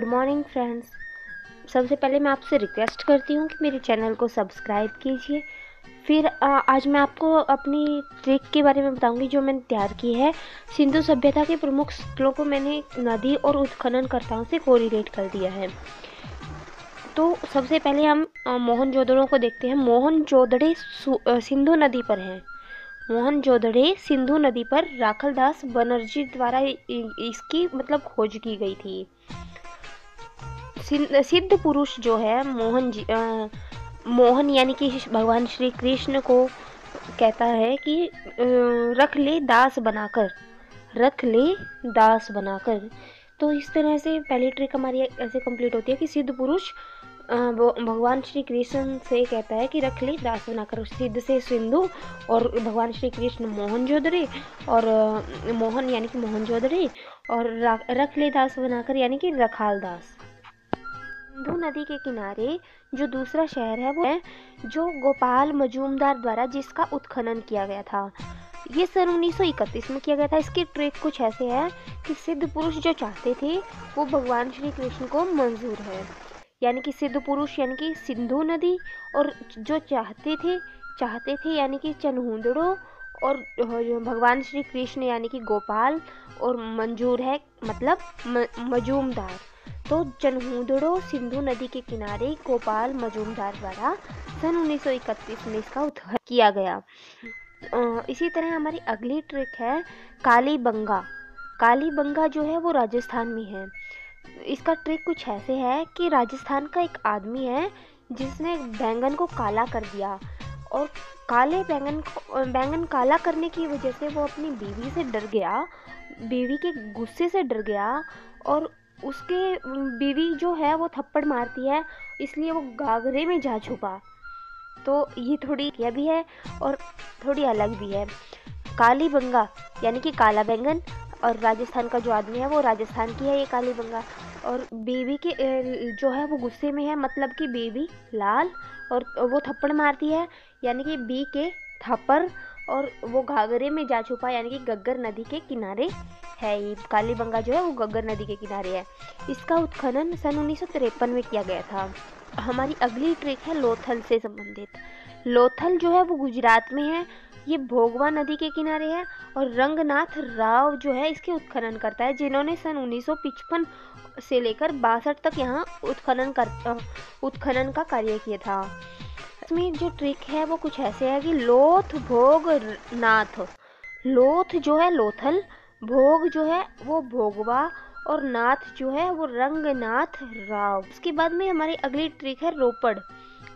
Good morning friends. सबसे पहले मैं आपसे रिक्वेस्ट करती हूँ कि मेरे चैनल को सब्सक्राइब कीजिए। फिर आज मैं आपको अपनी ट्रिक के बारे में बताऊंगी जो मैंने तैयार की है। सिंधु सभ्यता के प्रमुख स्थलों को मैंने नदी और उत्खननकर्ताओं से कोरिलेट कर दिया है। तो सबसे पहले हम मोहनजोदड़ो को देखते हैं। मोहनजोदड़े सिंधु नदी पर हैं। मोहनजोदड़ो सिंधु नदी पर राखलदास बनर्जी द्वारा इसकी खोज की गई थी। सिद्ध पुरुष जो है मोहन यानी कि भगवान श्री कृष्ण को कहता है कि रख ले दास बनाकर। तो इस तरह से पहली ट्रिक हमारी ऐसे कंप्लीट होती है कि सिद्ध पुरुष भगवान श्री कृष्ण से कहता है कि रख ले दास बनाकर। सिद्ध से सिंधु और भगवान श्री कृष्ण मोहनजोदड़ो और मोहन यानी कि मोहनजोदड़ो और रख ले दास बनाकर यानी कि रखालदास। सिंधु नदी के किनारे जो दूसरा शहर है वो है जो गोपाल मजूमदार द्वारा जिसका उत्खनन किया गया था। ये सन 1931 में किया गया था। इसकी ट्रिक कुछ ऐसे है कि सिद्ध पुरुष जो चाहते थे वो भगवान श्री कृष्ण को मंजूर है, यानी कि सिद्ध पुरुष यानी कि सिंधु नदी, और जो चाहते थे यानी कि चनहूदड़ो, और भगवान श्री कृष्ण यानी कि गोपाल, और मंजूर है मतलब मजूमदार। तो चनहूदड़ो सिंधु नदी के किनारे गोपाल मजूमदार द्वारा सन 1931 में इसका उत्खनन किया गया। इसी तरह हमारी अगली ट्रिक है कालीबंगा। कालीबंगा जो है वो राजस्थान में है। इसका ट्रिक कुछ ऐसे है कि राजस्थान का एक आदमी है जिसने बैंगन को काला कर दिया, और काले बैंगन काला करने की वजह से वो अपनी बीवी से डर गया, बीवी के गुस्से से डर गया, और उसके बीवी जो है वो थप्पड़ मारती है, इसलिए वो गागरे में जा छुपा। तो ये थोड़ी यह भी है और थोड़ी अलग भी है। कालीबंगा यानी कि काला बैंगन, और राजस्थान का जो आदमी है वो राजस्थान की है ये कालीबंगा, और बीवी के जो है वो गुस्से में है, मतलब कि बीवी लाल, और वो थप्पड़ मारती है यानी कि बी के थप्पड़, और वो घाघरे में जा छुपा यानी कि गग्गर नदी के किनारे है। ये कालीबंगा जो है वो गग्गर नदी के किनारे है। इसका उत्खनन सन 1953 में किया गया था। हमारी अगली ट्रिक है लोथल से संबंधित। लोथल जो है वो गुजरात में है। ये भोगवा नदी के किनारे है, और रंगनाथ राव जो है इसके उत्खनन करता है, जिन्होंने सन 1955 से लेकर 62 तक यहाँ उत्खनन का कार्य किया था। इसमें जो ट्रिक है वो कुछ ऐसे है कि लोथ भोग नाथ। लोथ जो है लोथल, भोग जो है वो भोगवा, और नाथ जो है वो रंगनाथ राव। उसके बाद में हमारी अगली ट्रिक है रोपड़।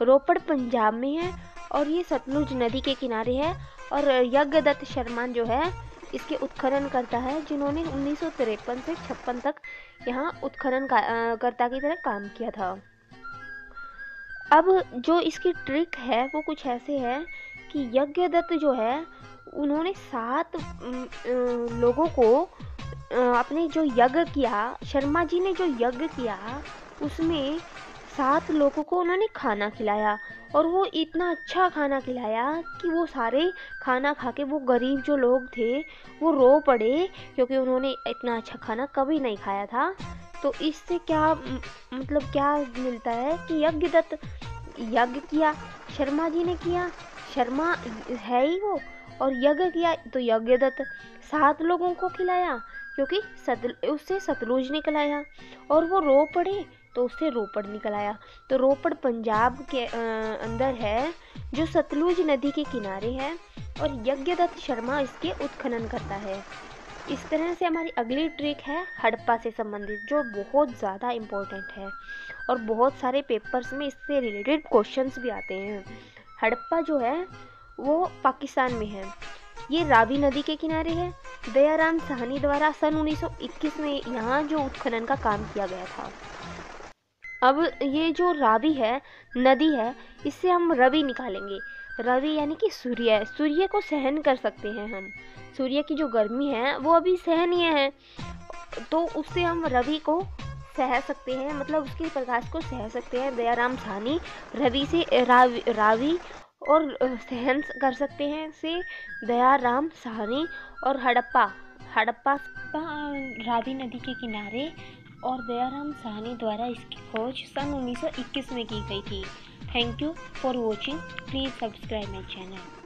रोपड़ पंजाब में है और ये सतलुज नदी के किनारे है, और यज्ञदत्त शर्मा जो है इसके उत्खनन करता है, जिन्होंने 1953 से 56 तक यहाँ उत्खनन कर्ता की तरह काम किया था। अब जो इसकी ट्रिक है वो कुछ ऐसे है कि यज्ञदत्त जो है उन्होंने 7 लोगों को अपने जो यज्ञ किया, शर्मा जी ने जो यज्ञ किया उसमें 7 लोगों को उन्होंने खाना खिलाया, और वो इतना अच्छा खाना खिलाया कि वो सारे खाना खा के वो गरीब जो लोग थे वो रो पड़े, क्योंकि उन्होंने इतना अच्छा खाना कभी नहीं खाया था। तो इससे क्या क्या मिलता है कि यज्ञदत्त यज्ञ किया, शर्मा जी ने किया, शर्मा है ही वो, और यज्ञ किया तो यज्ञदत्त 7 लोगों को खिलाया, क्योंकि उससे सतलुज निकल आया, और वो रो पड़े तो उससे रोपड़ निकल आया। तो रोपड़ पंजाब के अंदर है जो सतलुज नदी के किनारे है, और यज्ञदत्त शर्मा इसके उत्खनन करता है। इस तरह से हमारी अगली ट्रिक है हड़प्पा से संबंधित, जो बहुत ज़्यादा इम्पोर्टेंट है और बहुत सारे पेपर्स में इससे रिलेटेड क्वेश्चंस भी आते हैं। हड़प्पा जो है वो पाकिस्तान में है। ये रावी नदी के किनारे है। दयाराम साहनी द्वारा सन 1921 में यहाँ जो उत्खनन का काम किया गया था। अब ये जो रावी है, नदी है, इससे हम रवि निकालेंगे। रवि यानी कि सूर्य, सूर्य को सहन कर सकते हैं हम, सूर्य की जो गर्मी है वो अभी सहनीय है, तो उससे हम रवि को सह सकते हैं, मतलब उसके प्रकाश को सह सकते हैं। दयाराम साहनी रवि से रावी और सहन कर सकते हैं से दयाराम साहनी। और हड़प्पा रावी नदी के किनारे और दयाराम साहनी द्वारा इसकी खोज सन 1921 में की गई थी। Thank you for watching. Please subscribe my channel.